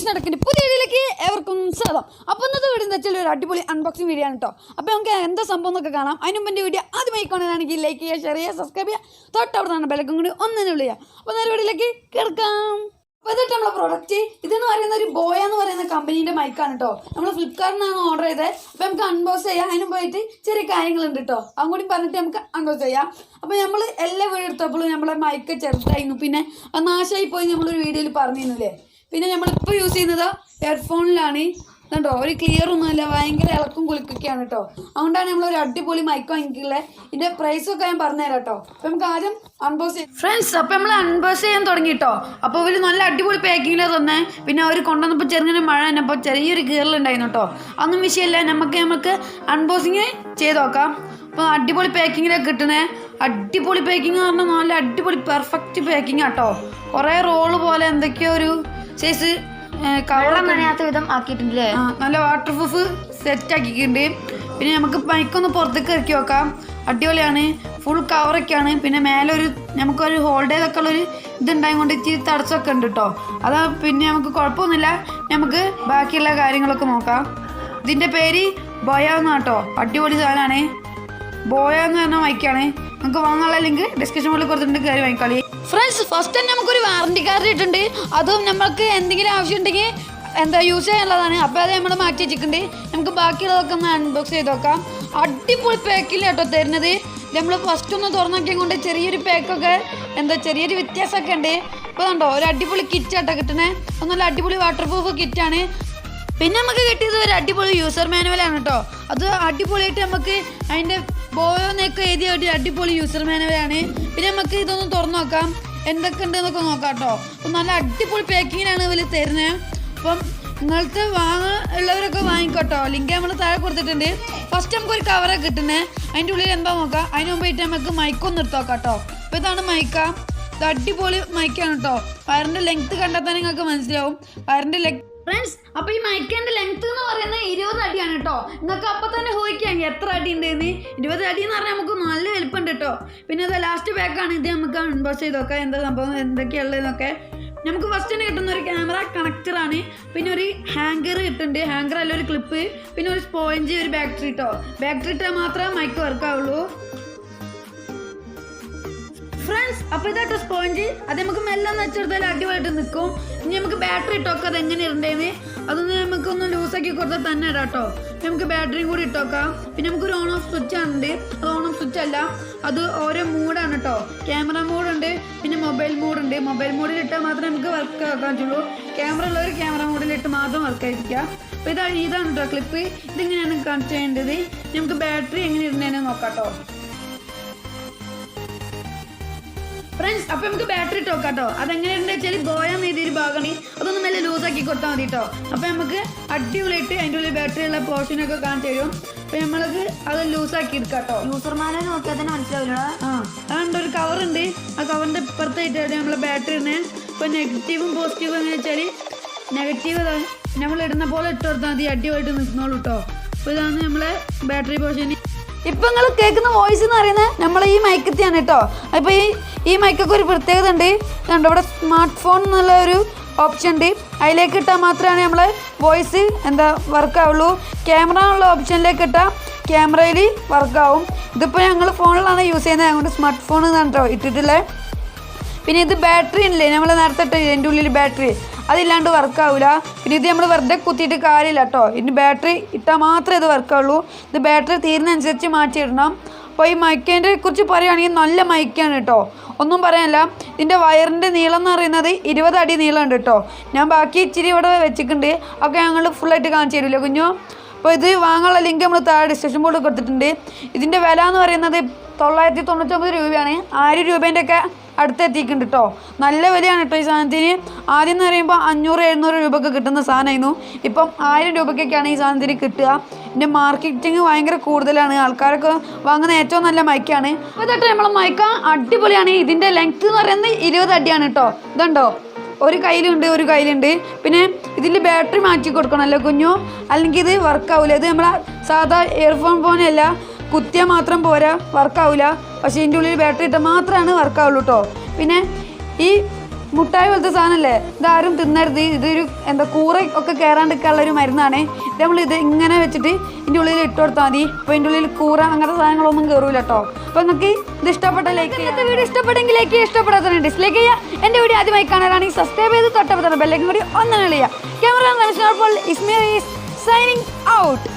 നടക്കുന്ന പുതിയ വീഡിയോയിലേക്ക് ഏവർക്കും സ്വാഗതം. അപ്പോൾ ഇന്നത്തെ വീഡിയോ എന്താ വെച്ചാൽ ഒരു അടിപൊളി അൺബോക്സിംഗ് വീഡിയോ ആണ് കേട്ടോ. അപ്പോൾ നമുക്ക് എന്താ സംഭവം എന്നൊക്കെ കാണാം. അതിന് മുമ്പ് എൻ്റെ വീഡിയോ ആദ്യമായി കാണുകയാണെങ്കിൽ ലൈക്ക് ചെയ്യുക, ഷെയർ ചെയ്യുക, സബ്സ്ക്രൈബ് ചെയ്യുക, തൊട്ടവിടെ നിന്ന് ബെല്ലൈക്കൺ കൂടി ഒന്നിനെ വിളിക്കുക. അപ്പോൾ നേരെ വീഡിയോയിലേക്ക് കിടക്കാം. അപ്പോൾ ഇതൊക്കെ നമ്മളെ പ്രൊഡക്റ്റ് ഇതെന്ന് പറയുന്ന ഒരു ബോയ എന്ന് പറയുന്ന കമ്പനീൻ്റെ മൈക്കാണ് കേട്ടോ. നമ്മൾ ഫ്ലിപ്കാർട്ടിനാണ് ഓർഡർ ചെയ്തത്. അപ്പോൾ നമുക്ക് അൺബോക്സ് ചെയ്യാം. അതിന് പോയിട്ട് ചെറിയ കാര്യങ്ങളുണ്ട് കേട്ടോ, അതും കൂടി പറഞ്ഞിട്ട് നമുക്ക് അൺബോക്സ് ചെയ്യാം. അപ്പോൾ നമ്മൾ എല്ലാ വീഡിയോ എടുത്തപ്പോഴും നമ്മളെ മൈക്ക് ചെറുതായിരുന്നു, പിന്നെ അത് നാശമായി പോയി നമ്മളൊരു വീഡിയോയിൽ പറഞ്ഞിരുന്നില്ലേ. പിന്നെ നമ്മളിപ്പോൾ യൂസ് ചെയ്യുന്നത് ഹെഡ്ഫോണിലാണ് കേട്ടോ. ഒരു ക്ലിയർ ഒന്നുമില്ല, ഭയങ്കര ഇളക്കും കുലുക്കൊക്കെയാണ് കേട്ടോ. അതുകൊണ്ടാണ് നമ്മളൊരു അടിപൊളി മൈക്ക് വാങ്ങിക്കുള്ളത്. ഇതിൻ്റെ പ്രൈസൊക്കെ ഞാൻ പറഞ്ഞുതരാം കേട്ടോ. അപ്പോൾ നമുക്ക് ആദ്യം അൺബോക്സ് ചെയ്യാം ഫ്രണ്ട്സ്. അപ്പോൾ നമ്മൾ അൺബോക്സ് ചെയ്യാൻ തുടങ്ങി കേട്ടോ. അപ്പോൾ ഒരു നല്ല അടിപൊളി പാക്കിങ്ങിലാണ് തന്നെ. പിന്നെ അവർ കൊണ്ടുവന്നപ്പോൾ ചെറുങ്ങനെ മഴ തന്നെപ്പോൾ ചെറിയൊരു കീറലുണ്ടായിരുന്നു കേട്ടോ. അതൊന്നും വിഷയമില്ല, നമുക്ക് അൺബോക്സിങ് ചെയ്ത് നോക്കാം. അപ്പോൾ അടിപൊളി പാക്കിങ്ങിലൊക്കെ കിട്ടുന്നത്. അടിപൊളി പാക്കിങ് എന്ന് പറഞ്ഞാൽ നല്ല അടിപൊളി പെർഫെക്റ്റ് പാക്കിങ് കേട്ടോ. കുറേ റോള് പോലെ എന്തൊക്കെയോ ഒരു സൈസ് വെള്ളം നനയാത്ത വിധം ആക്കിയിട്ടുണ്ട്. നല്ല വാട്ടർ പ്രൂഫ് സെറ്റ് ആക്കിയിട്ടുണ്ട്. പിന്നെ നമുക്ക് മൈക്കൊന്ന് പുറത്തേക്ക് ഇറക്കി വെക്കാം. അടിപൊളിയാണ്, ഫുൾ കവറൊക്കെയാണ്. പിന്നെ മേലെ ഒരു നമുക്കൊരു ഹോൾഡ് ചെയ്തൊക്കെ ഉള്ളൊരു ഇതുണ്ടായതുകൊണ്ട് ഇച്ചിരി തടസ്സമൊക്കെ ഉണ്ട് കേട്ടോ. അതാ പിന്നെ നമുക്ക് കുഴപ്പമൊന്നുമില്ല. നമുക്ക് ബാക്കിയുള്ള കാര്യങ്ങളൊക്കെ നോക്കാം. ഇതിൻ്റെ പേര് ബോയ എന്നാട്ടോ. അടിപൊളി സാധനമാണ്. ബോയ എന്ന് പറഞ്ഞ മൈക്കാണ്. നമുക്ക് വാങ്ങാനുള്ള ലിങ്ക് ഡിസ്ക്രിപ്ഷൻ ബോക്സിൽ കൊടുത്തിട്ടുണ്ട്, കയറി വാങ്ങിക്കളി ഫ്രണ്ട്സ്. ഫസ്റ്റ് തന്നെ നമുക്കൊരു വാറണ്ടി കാർഡ് ഇട്ടിട്ടുണ്ട്. അതും നമുക്ക് എന്തെങ്കിലും ആവശ്യം ഉണ്ടെങ്കിൽ യൂസ് ചെയ്യാനുള്ളതാണ്. അപ്പോൾ അത് നമ്മൾ മാറ്റി വെച്ചിട്ടുണ്ട്. നമുക്ക് ബാക്കിയുള്ളതൊക്കെ ഒന്ന് അൺബോക്സ് ചെയ്ത് നോക്കാം. അടിപൊളി പാക്കിൽ കേട്ടോ തരുന്നത്. നമ്മൾ ഫസ്റ്റ് ഒന്ന് തുറന്നൊക്കെ കൊണ്ട് ചെറിയൊരു പാക്കൊക്കെ ചെറിയൊരു വ്യത്യാസമൊക്കെ ഉണ്ട്. അപ്പോൾ കണ്ടോ, ഒരു അടിപൊളി കിറ്റാട്ടോ കിട്ടണേ. നല്ല അടിപൊളി വാട്ടർ പ്രൂഫ് കിറ്റാണ്. പിന്നെ നമുക്ക് കിട്ടിയത് ഒരു അടിപൊളി യൂസർ മാനുവലാണ് കേട്ടോ. അത് അടിപൊളിയായിട്ട് നമുക്ക് അതിൻ്റെ ബോയോന്നൊക്കെ എഴുതിയ ഒരു അടിപൊളി യൂസർ മാനുവലാണ്. പിന്നെ നമുക്ക് ഇതൊന്ന് തുറന്നു നോക്കാം, എന്തൊക്കെ ഉണ്ടെന്നൊക്കെ നോക്കാം കേട്ടോ. അപ്പം നല്ല അടിപൊളി പാക്കിങ്ങിനാണ് ഇവർ തരുന്നത്. അപ്പം നിങ്ങൾക്ക് ഉള്ളവരൊക്കെ വാങ്ങിക്കോട്ടോ. ലിങ്ക് നമ്മൾ താഴെ കൊടുത്തിട്ടുണ്ട്. ഫസ്റ്റ് നമുക്കൊരു കവറൊക്കെ കിട്ടുന്നത്. അതിൻ്റെ ഉള്ളിൽ എന്താ നോക്കാം. അതിന് മുമ്പായിട്ട് നമുക്ക് മൈക്കൊന്ന് എടുത്ത് നോക്കാം കേട്ടോ. അപ്പോൾ ഇതാണ് മൈക്ക. ഇത് അടിപൊളി മൈക്കാണ് കേട്ടോ. വയറിൻ്റെ ലെങ്ത്ത് കണ്ടാൽ തന്നെ നിങ്ങൾക്ക് മനസ്സിലാവും. വയറിൻ്റെ ഫ്രണ്ട്സ്, അപ്പോൾ ഈ മൈക്കിൻ്റെ ലെങ്ത്ത് എന്ന് പറയുന്നത് 20 അടിയാണ് കേട്ടോ. നിങ്ങൾക്ക് അപ്പോൾ തന്നെ ഊഹിക്കാം എത്ര അടി ഉണ്ടെന്ന്. 20 അടി എന്ന് പറഞ്ഞാൽ നമുക്ക് നല്ല വലുപ്പമുണ്ട് കേട്ടോ. പിന്നെ അത് ലാസ്റ്റ് പാക്കാണ്. ഇത് നമുക്ക് അൺബോക്സ് ചെയ്ത് നോക്കാം എന്താ സംഭവം, എന്തൊക്കെയുള്ളതെന്നൊക്കെ. നമുക്ക് ഫസ്റ്റ് തന്നെ കിട്ടുന്ന ഒരു ക്യാമറ കണക്ടറാണ്. പിന്നെ ഒരു ഹാങ്കർ കിട്ടുന്നുണ്ട്. ഹാങ്കർ അല്ല, ഒരു ക്ലിപ്പ്. പിന്നെ ഒരു സ്പോഞ്ച്, ഒരു ബാറ്ററി കേട്ടോ. ബാറ്ററി ഇട്ടാൽ മാത്രമേ മൈക്ക് വർക്കാവുള്ളൂ ഫ്രണ്ട്സ്. അപ്പോൾ ഇതാട്ടോ സ്പോഞ്ച്. അത് നമുക്ക് മെല്ലെ വെച്ചെടുത്താൽ അടിപൊളിയായിട്ട് നിൽക്കും. ഇനി നമുക്ക് ബാറ്ററി ഇട്ടോക്കാം. അത് എങ്ങനെ ഇടേണ്ടതെന്ന് അതൊന്ന് നമുക്കൊന്ന് ലൂസാക്കി കൊടുത്താൽ തന്നെ ഇടാം കേട്ടോ. നമുക്ക് ബാറ്ററിയും കൂടി ഇട്ടോക്കാം. പിന്നെ നമുക്കൊരു ഓൺ ഓഫ് സ്വിച്ച് ആണ്. അത് ഓൺ ഓഫ് സ്വിച്ച് അല്ല, അത് ഓരോ മൂഡാണ് കേട്ടോ. ക്യാമറ മോഡുണ്ട്, പിന്നെ മൊബൈൽ മോഡുണ്ട്. മൊബൈൽ മോഡിൽ ഇട്ടാൽ മാത്രമേ നമുക്ക് വർക്ക് ആക്കാൻ പറ്റുള്ളൂ. ക്യാമറ ഉള്ളവർ ക്യാമറ മോഡിലിട്ട് മാത്രം വർക്ക് ആയിരിക്കുക. അപ്പോൾ ഇതാണ് കേട്ടോ ക്ലിപ്പ്. ഇതിങ്ങനെയാണ് കണക്ട് ചെയ്യേണ്ടത്. നമുക്ക് ബാറ്ററി എങ്ങനെ ഇടുന്നതെന്ന് നോക്കാം കേട്ടോ ഫ്രണ്ട്സ്. അപ്പോൾ നമുക്ക് ബാറ്ററി ഇട്ട് നോക്കാം കേട്ടോ. അതെങ്ങനെയുണ്ടെന്ന് വെച്ചാൽ ബോയാന്ന് എഴുതിയൊരു ഭാഗമാണ്. അതൊന്ന് നല്ല ലൂസാക്കി കൊടുത്താൽ മതി കേട്ടോ. അപ്പോൾ നമുക്ക് അടിപൊളിയായിട്ട് അതിൻ്റെ ഉള്ളിൽ ബാറ്ററി ഉള്ള പോർഷനൊക്കെ കാണിച്ചു തരും. അപ്പോൾ നമ്മൾക്ക് അത് ലൂസാക്കി എടുക്കാം കേട്ടോ. യൂസർമാനെ നോക്കിയാൽ തന്നെ മനസ്സിലാവില്ല. അതുകൊണ്ട് ഒരു കവറുണ്ട്. ആ കവറിൻ്റെ ഇപ്പുറത്തായിട്ടാണ് നമ്മൾ ബാറ്ററി ഇടുന്നത്. ഇപ്പോൾ നെഗറ്റീവും പോസിറ്റീവും എന്ന് വെച്ചാൽ നെഗറ്റീവ് നമ്മൾ ഇടുന്ന പോലെ ഇട്ട് കൊടുത്താൽ മതി, അടിപൊളിയായിട്ട് നിൽക്കുന്നോളൂ കേട്ടോ. അപ്പോൾ ഇതാണ് നമ്മളെ ബാറ്ററി പോർഷൻ. ഇപ്പം നിങ്ങൾ കേൾക്കുന്ന വോയിസ് എന്ന് പറയുന്നത് നമ്മളെ ഈ മൈക്കത്തെയാണ് കേട്ടോ. അപ്പോൾ ഈ മൈക്കൊക്കെ ഒരു പ്രത്യേകത ഉണ്ട്. കണ്ടോ, ഇവിടെ സ്മാർട്ട് ഫോൺ എന്നുള്ള ഒരു ഓപ്ഷൻ ഉണ്ട്. അതിലേക്ക് ഇട്ടാൽ മാത്രമാണ് നമ്മളെ വോയിസ് വർക്കാവുള്ളൂ. ക്യാമറ ഉള്ള ഓപ്ഷനിലേക്ക് ഇട്ടാൽ ക്യാമറയിൽ വർക്കാവും. ഇതിപ്പോൾ ഞങ്ങൾ ഫോണിലാണ് യൂസ് ചെയ്യുന്നത്, അതുകൊണ്ട് സ്മാർട്ട് ഫോൺ എന്നാണ് കേട്ടോ ഇട്ടിട്ടുള്ളത്. പിന്നെ ഇത് ബാറ്ററി ഉണ്ടല്ലേ, നമ്മൾ നേരത്തെ ഇട്ട് ഇതിൻ്റെ ഉള്ളിൽ ബാറ്ററി അതില്ലാണ്ട് വർക്കാവില്ല. പിന്നെ ഇത് നമ്മൾ വെറുതെ കുത്തിയിട്ട് കാര്യമില്ല കേട്ടോ. ഇതിന് ബാറ്ററി ഇട്ടാൽ മാത്രമേ ഇത് വർക്കാവുള്ളൂ. ഇത് ബാറ്ററി തീരുന്നതനുസരിച്ച് മാറ്റിയിടണം. അപ്പോൾ ഈ മൈക്കിനെ കുറിച്ച് പറയുകയാണെങ്കിൽ നല്ല മൈക്കാണ് കേട്ടോ, ഒന്നും പറയാനില്ല. ഇതിൻ്റെ വയറിൻ്റെ നീളം എന്ന് പറയുന്നത് 20 അടി നീളമുണ്ട് കേട്ടോ. ഞാൻ ബാക്കി ഇച്ചിരി ഇവിടെ വെച്ചിട്ടുണ്ട്. ഒക്കെ ഞങ്ങൾ ഫുള്ളായിട്ട് കാണിച്ചു തരില്ല കുഞ്ഞു. അപ്പോൾ ഇത് വാങ്ങാനുള്ള ലിങ്ക് നമ്മൾ താഴെ ഡിസ്ക്രിപ്ഷൻ ബോർഡിൽ കൊടുത്തിട്ടുണ്ട്. ഇതിൻ്റെ വില എന്ന് പറയുന്നത് 999 രൂപയാണ്. 1000 രൂപേൻ്റെയൊക്കെ അടുത്തെത്തിക്കുന്നുണ്ട് കേട്ടോ. നല്ല വിലയാണ് കേട്ടോ ഈ സാധനത്തിന്. ആദ്യം എന്ന് പറയുമ്പോൾ 500-700 രൂപയ്ക്ക് കിട്ടുന്ന സാധനമായിരുന്നു. ഇപ്പം 1000 രൂപയ്ക്കൊക്കെയാണ് ഈ സാധനത്തിന് കിട്ടുക. ഇതിൻ്റെ മാർക്കറ്റിങ് ഭയങ്കര കൂടുതലാണ്. ആൾക്കാരൊക്കെ വാങ്ങുന്ന ഏറ്റവും നല്ല മൈക്കാണ്. അപ്പോൾ ഇതാട്ടോ നമ്മളെ മൈക്ക അടിപൊളിയാണ്. ഇതിൻ്റെ ലെങ്ത്ത് എന്ന് പറയുന്നത് 20 അടിയാണ് കേട്ടോ. ഇതുണ്ടോ, ഒരു കയ്യിലുണ്ട്, ഒരു കയ്യിലുണ്ട്. പിന്നെ ഇതിൽ ബാറ്ററി മാറ്റി കൊടുക്കണമല്ലോ കുഞ്ഞു, അല്ലെങ്കിൽ ഇത് വർക്കാവില്ല. ഇത് നമ്മളെ സാധാ ഇയർഫോൺ പോലെയല്ല, കുത്തിയാൽ മാത്രം പോരാ, വർക്കാവില്ല. പക്ഷേ ഇതിൻ്റെ ഉള്ളിൽ ബാറ്ററി ഇട്ടാൽ മാത്രമാണ് വർക്കാവുള്ളൂ കേട്ടോ. പിന്നെ ഈ മുട്ടായി പോലത്തെ സാധനമല്ലേ, ഇതാരും തിന്നരുത്. ഇതൊരു എന്താ കൂറ ഒക്കെ കയറാണ്ടിരിക്കാനുള്ള ഒരു മരുന്നാണ്. നമ്മൾ ഇത് ഇങ്ങനെ വെച്ചിട്ട് ഇതിൻ്റെ ഉള്ളിൽ ഇട്ട് കൊടുത്താൽ മതി. അപ്പോൾ ഇതിൻ്റെ ഉള്ളിൽ കൂറ അങ്ങനത്തെ സാധനങ്ങളൊന്നും കയറൂല കേട്ടോ. അപ്പോൾ നിങ്ങൾക്ക് ഇത് ഇഷ്ടപ്പെട്ട ലൈക്ക് ചെയ്യുക. വീഡിയോ ഇഷ്ടപ്പെട്ടെങ്കിൽ ലൈക്ക് ചെയ്യുക, ഇഷ്ടപ്പെടാത്തവരെ ഡിസ്ലൈക്ക് ചെയ്യുക. എൻ്റെ വീഡിയോ ആദ്യമായി കാണാനാണെങ്കിൽ സബ്സ്ക്രൈബ് ചെയ്ത് തൊട്ടപ്പോൾ തന്നെ ബെല്ലൈക്കൻ കൂടി ഒന്നും ചെയ്യുക. Camera signing out.